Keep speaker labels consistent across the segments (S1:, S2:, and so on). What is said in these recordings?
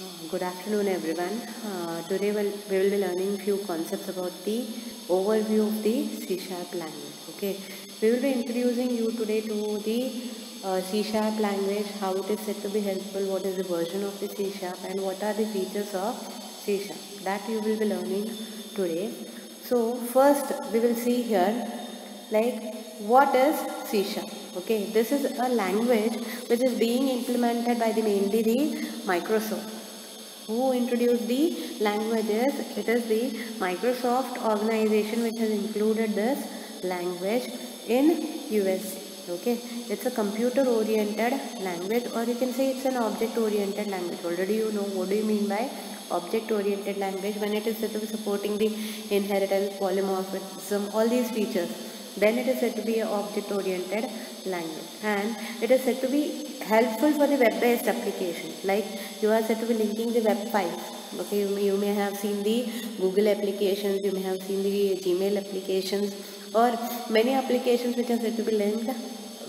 S1: Good afternoon, everyone. Today we will be learning few concepts about the overview of the C# language. Okay, we will be introducing you today to the C# language, how it is said to be helpful, what is the version of the C#, and what are the features of C#. That you will be learning today. So first, we will see here like what is C#. Okay, this is a language which is being implemented by mainly the Microsoft. Who introduced the languages? It is the Microsoft organization which has included this language in US. Okay, it's a computer oriented language, or you can say it's an object oriented language. Already you know what do you mean by object oriented language. When it is said to be supporting the inheritance, polymorphism, all these features, then it is said to be an object oriented language, and it is said to be helpful for the web based application. Like you are said to be linking the web files. Okay, you may have seen the Google applications, you may have seen the Gmail applications, or many applications which are said to be linked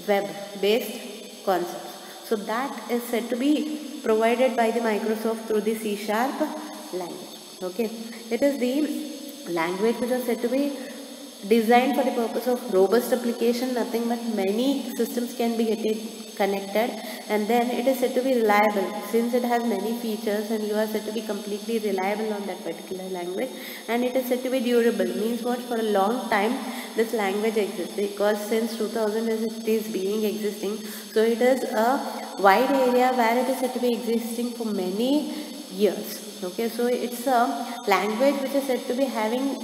S1: web based concepts. So that is said to be provided by the Microsoft through the C# language. Okay, it is the language which is said to be designed for the purpose of robust application. Nothing but many systems can be connected, and then it is said to be reliable since it has many features, and you are said to be completely reliable on that particular language. And it is said to be durable, means what, for a long time this language exists, because since 2000 it is being existing. So it is a wide area where it is said to be existing for many years. Okay, so it's a language which is said to be having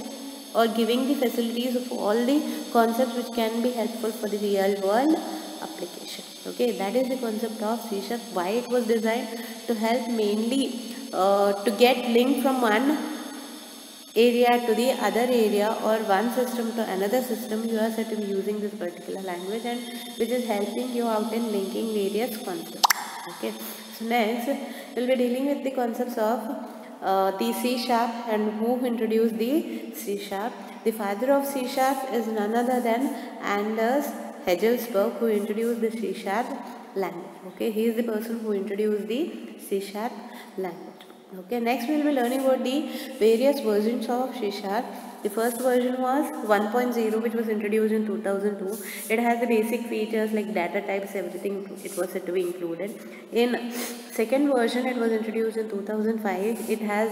S1: or giving the facilities of all the concepts which can be helpful for the real world application. Okay, that is the concept of C#. Why it was designed to help mainly to get link from one area to the other area, or one system to another system. You are said to be using this particular language, and which is helping you out in linking various concepts. Okay, so next we'll be dealing with the concepts of the C# and who introduced the C#. The father of C# is none other than Anders Hejelsberg, who introduced the C# language. Okay, he is the person who introduced the C# language. Okay, next we will be learning about the various versions of C#. The first version was 1.0, which was introduced in 2002. It has the basic features like data types, everything it was said to be included. In second version, it was introduced in 2005. It has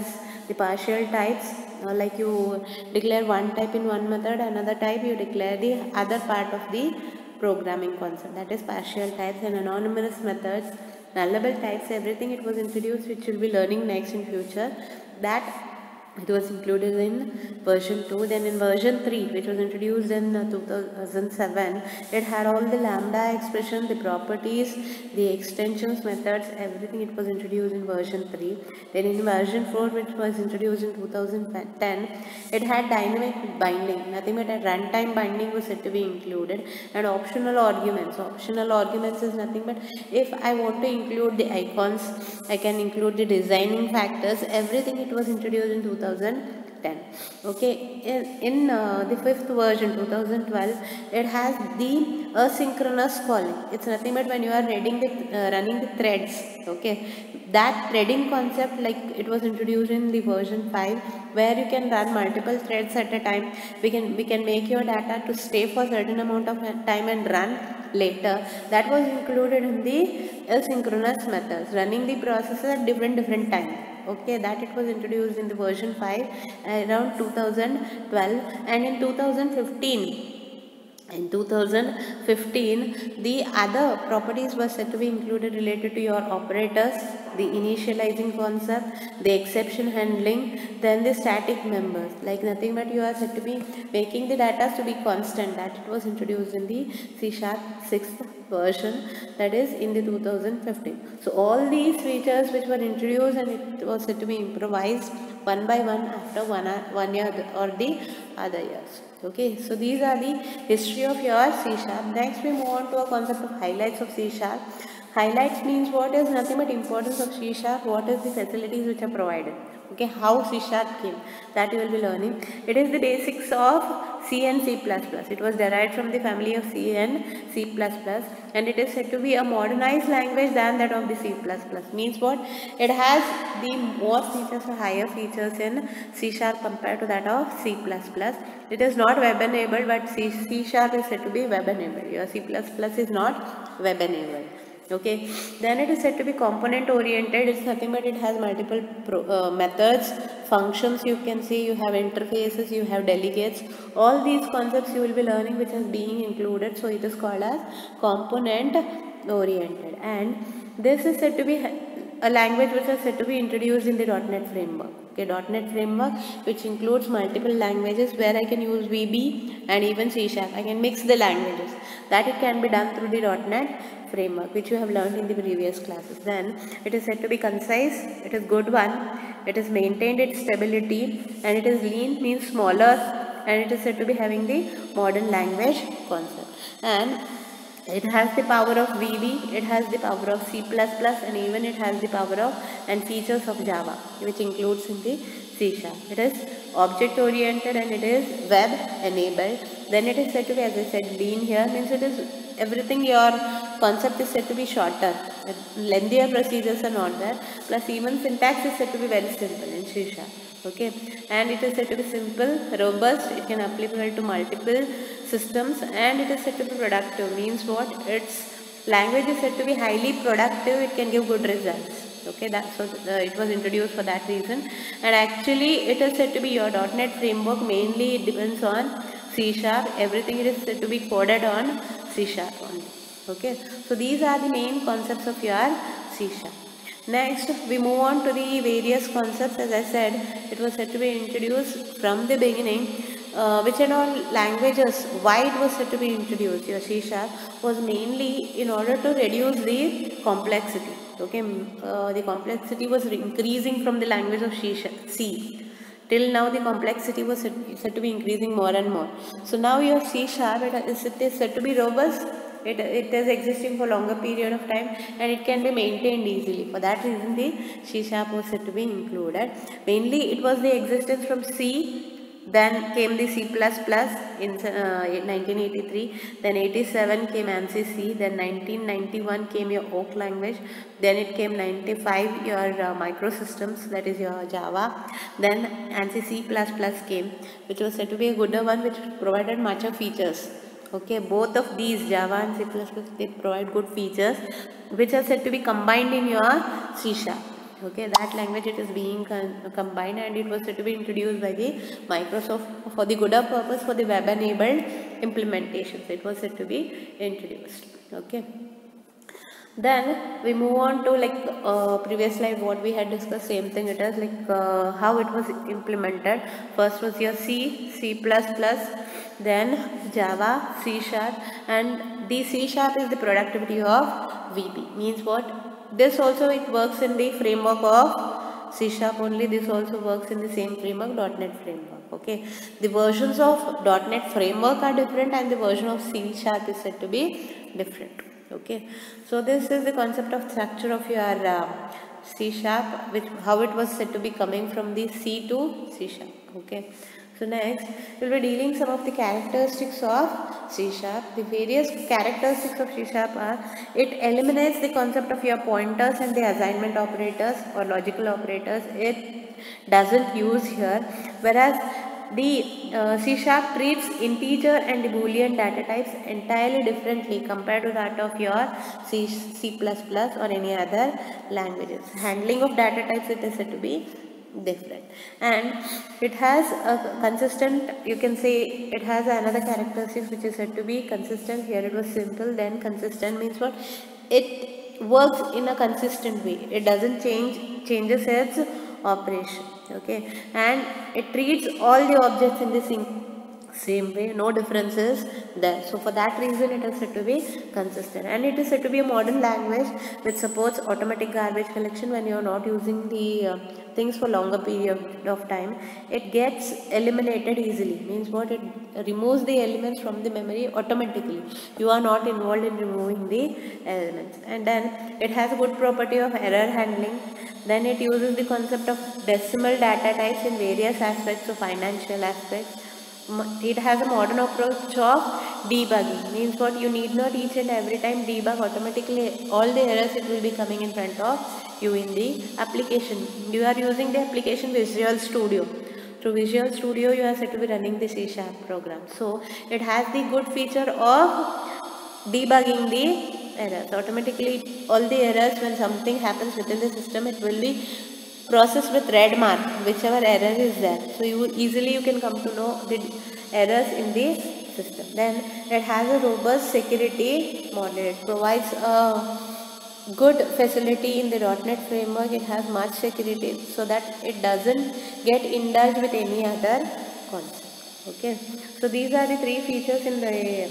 S1: the partial types, like you declare one type in one method, another type you declare the other part of the programming concept, that is partial types, and anonymous methods, nullable types, everything it was introduced, which we'll be learning next in future. That it was included in version 2. Then in version 3, which was introduced in 2007, it had all the lambda expression, the properties, the extensions, methods, everything it was introduced in version 3. Then in version 4, which was introduced in 2010, it had dynamic binding, nothing but a runtime binding was said to be included, and optional arguments. Optional arguments is nothing but if I want to include the icons, I can include the designing factors, everything it was introduced in 2010. Okay, in the fifth version 2012, it has the asynchronous calling. It's nothing but when you are running the threads. Okay, that threading concept, like it was introduced in the version 5, where you can run multiple threads at a time. We can make your data to stay for a certain amount of time and run later. That was included in the asynchronous methods, running the processes at different time. Okay, that it was introduced in the version 5 around 2012. And in 2015, the other properties were said to be included related to your operators, the initializing concept, the exception handling, then the static members, like nothing but you are said to be making the data to be constant. That it was introduced in the C# 6th version, that is in the 2015. So all these features which were introduced, and it was said to be improvised one by one after one year or the other years. Okay, so these are the history of your C#. Next we move on to a concept of highlights of C#. Highlights means what is nothing but importance of C#, what is the facilities which are provided. Okay, how C# came, that you will be learning. It is the basics of C and C++. It was derived from the family of C and C++, and it is said to be a modernized language than that of the C++. Means what? It has the more features or higher features in C# compared to that of C++. It is not web enabled, but C# is said to be web enabled. Your C++ is not web enabled. Okay, then it is said to be component oriented. It's nothing but it has multiple methods, functions. You can see you have interfaces, you have delegates. All these concepts you will be learning, which is being included. So it is called as component oriented, and this is said to be a language which is said to be introduced in the .NET framework. Okay, .NET framework, which includes multiple languages, where I can use VB and even C#. I can mix the languages. That it can be done through the .NET framework, which you have learned in the previous classes. Then it is said to be concise. It is good one. It is maintained its stability, and it is lean, means smaller, and it is said to be having the modern language concept. And it has the power of VB, it has the power of C++, and even it has the power of and features of Java, which includes in the C#. It is object oriented and it is web enabled. Then it is said to be, as I said, lean here, means it is everything, your concept is said to be shorter. Lengthier procedures are not there. Plus even syntax is said to be very simple in C#. Okay, and it is said to be simple, robust, it can applicable to multiple systems, and it is said to be productive. Means what? Its language is said to be highly productive, it can give good results. Okay, that's what it was introduced for that reason. And actually it is said to be your .NET framework, mainly it depends on C#. Everything it is said to be coded on C# only. Okay, so these are the main concepts of your C#. Next, we move on to the various concepts. As I said, it was said to be introduced from the beginning. Which and all languages, why it was said to be introduced, your C# was mainly in order to reduce the complexity. Okay, the complexity was increasing from the language of C. Till now the complexity was said to be increasing more and more. So now your C#, it is said to be robust. It is existing for longer period of time, and it can be maintained easily. For that reason the C# was said to be included. Mainly it was the existence from C. Then came the C++ in 1983. Then 87 came ANSI C. Then 1991 came your Oak language. Then it came 95 your microsystems, that is your Java. Then ANSI C++ came, which was said to be a gooder one, which provided much of features. Okay, both of these, Java and C++, they provide good features, which are said to be combined in your C#. Okay, that language it is being combined, and it was said to be introduced by the Microsoft for the gooder purpose, for the web enabled implementations. It was said to be introduced. Okay, then we move on to like previous slide what we had discussed, same thing it is like how it was implemented. First was your C++, then Java, C#, and the C# is the productivity of VB. Means what? This also it works in the framework of C# only. This also works in the same framework, .NET framework. Okay, the versions of .NET framework are different, and the version of C# is said to be different. Okay, so this is the concept of structure of your C#, which how it was said to be coming from the C to C#. Okay, so next we will be dealing some of the characteristics of C#. The various characteristics of C# are: it eliminates the concept of your pointers and the assignment operators or logical operators. It doesn't use here, whereas the C# treats integer and Boolean data types entirely differently compared to that of your C++ or any other languages. Handling of data types, it is said to be different, and it has a consistent, you can say it has another characteristic which is said to be consistent. Here it was simple, then consistent means what? It works in a consistent way. It doesn't changes its operation. Okay, and it treats all the objects in the same way, no differences there. So for that reason it is said to be consistent, and it is said to be a modern language which supports automatic garbage collection. When you are not using the things for longer period of time, it gets eliminated easily. Means what? It removes the elements from the memory automatically. You are not involved in removing the elements. And then it has a good property of error handling. Then it uses the concept of decimal data types in various aspects of financial aspects. It has a modern approach of debugging. Means what? You need not each and every time debug automatically all the errors. It will be coming in front of you in the application. You are using the application Visual Studio. Through Visual Studio you are said to be running the C# program. So it has the good feature of debugging the errors. Automatically all the errors, when something happens within the system, it will be processed with red mark whichever error is there. So you can come to know the errors in the system. Then it has a robust security model. It provides a good facility in the .NET framework. It has much security so that it doesn't get indulged with any other concept. Okay, so these are the three features in the,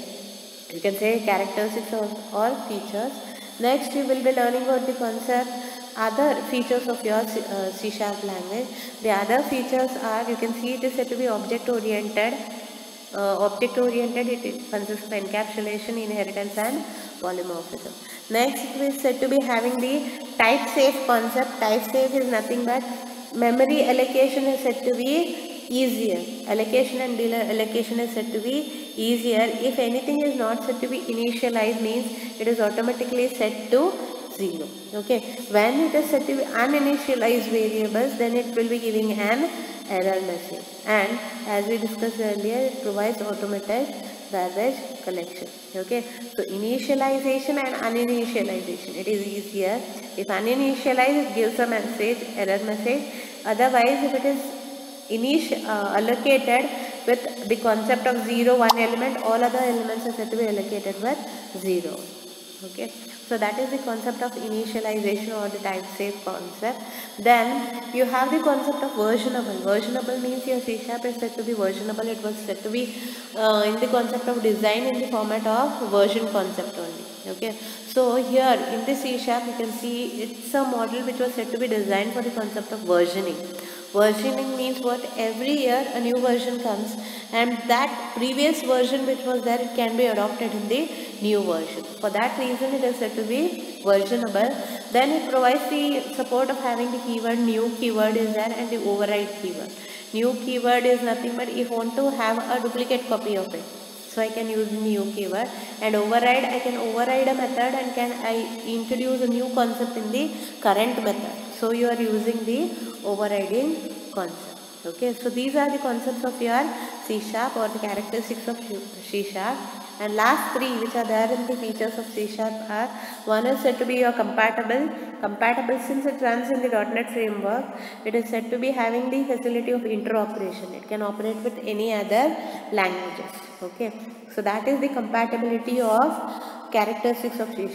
S1: you can say, characteristics or features. Next you will be learning about the concept, other features of your C# language. The other features are, you can see it is said to be object oriented. It consists of encapsulation, inheritance and polymorphism. Next it is said to be having the type safe concept. Type safe is nothing but memory allocation is said to be easier. Allocation and deallocation is said to be easier if anything is not said to be initialized, means it is automatically set to 0. Okay, when it is set to be uninitialized variables, then it will be giving an error message. And as we discussed earlier, it provides automated garbage collection. Okay, so initialization and uninitialization, it is easier. If uninitialized, it gives a message, error message. Otherwise, if it is allocated with the concept of 0, one element, all other elements are said to be allocated with 0. Okay, so that is the concept of initialization or the type safe concept. Then you have the concept of versionable. Versionable means your C# is said to be versionable. It was said to be in the concept of design in the format of version concept only. Okay, so here in the C# you can see it's a model which was said to be designed for the concept of versioning. Versioning means what? Every year a new version comes, and that previous version which was there, it can be adopted in the new version. For that reason it is said to be versionable. Then it provides the support of having the keyword new keyword is there, and the override keyword. New keyword is nothing but if I want to have a duplicate copy of it, so I can use new keyword. And override, I can override a method and I introduce a new concept in the current method. So you are using the overriding concept. Okay, so these are the concepts of your C# or the characteristics of C#. And last three which are there in the features of C# are, one is said to be your compatible. Compatible, since it runs in the .NET framework, it is said to be having the facility of interoperation. It can operate with any other languages. Okay, so that is the compatibility of characteristics of C#.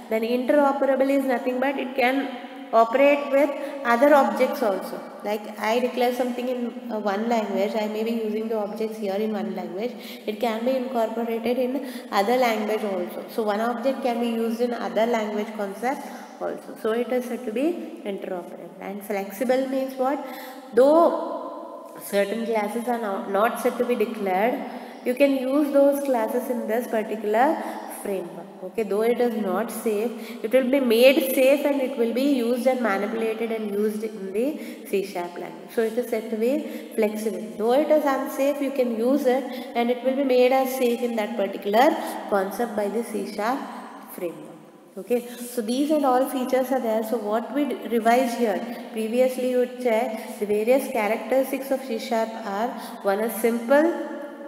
S1: Then interoperable is nothing but it can operate with other objects also. Like I declare something in one language, I may be using the objects here in one language, it can be incorporated in other language also. So one object can be used in other language concept also. So it is said to be interoperable. And flexible means what? Though certain classes are not said to be declared, you can use those classes in this particular framework. Okay, though it is not safe, it will be made safe and it will be used and manipulated and used in the C# language. So it is said to be flexible. Though it is unsafe, you can use it and it will be made as safe in that particular concept by the C# framework. Okay, so these and all features are there. So what we revise here, previously you would check the various characteristics of C# are, one is simple,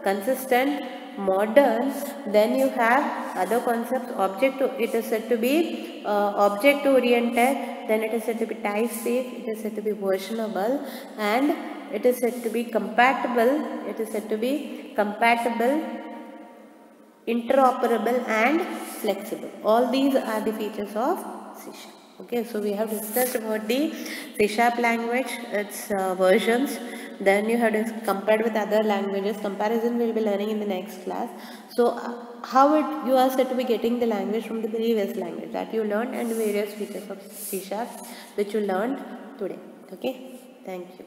S1: consistent, modern. Then you have other concepts, it is said to be object oriented, then it is said to be type safe, it is said to be versionable, and it is said to be compatible, interoperable and flexible. All these are the features of C#. Okay, so we have discussed about the C# language, its versions, then you have to compare with other languages. Comparison we'll be learning in the next class. So you are said to be getting the language from the previous language that you learned, and various features of C# which you learned today. Okay, thank you.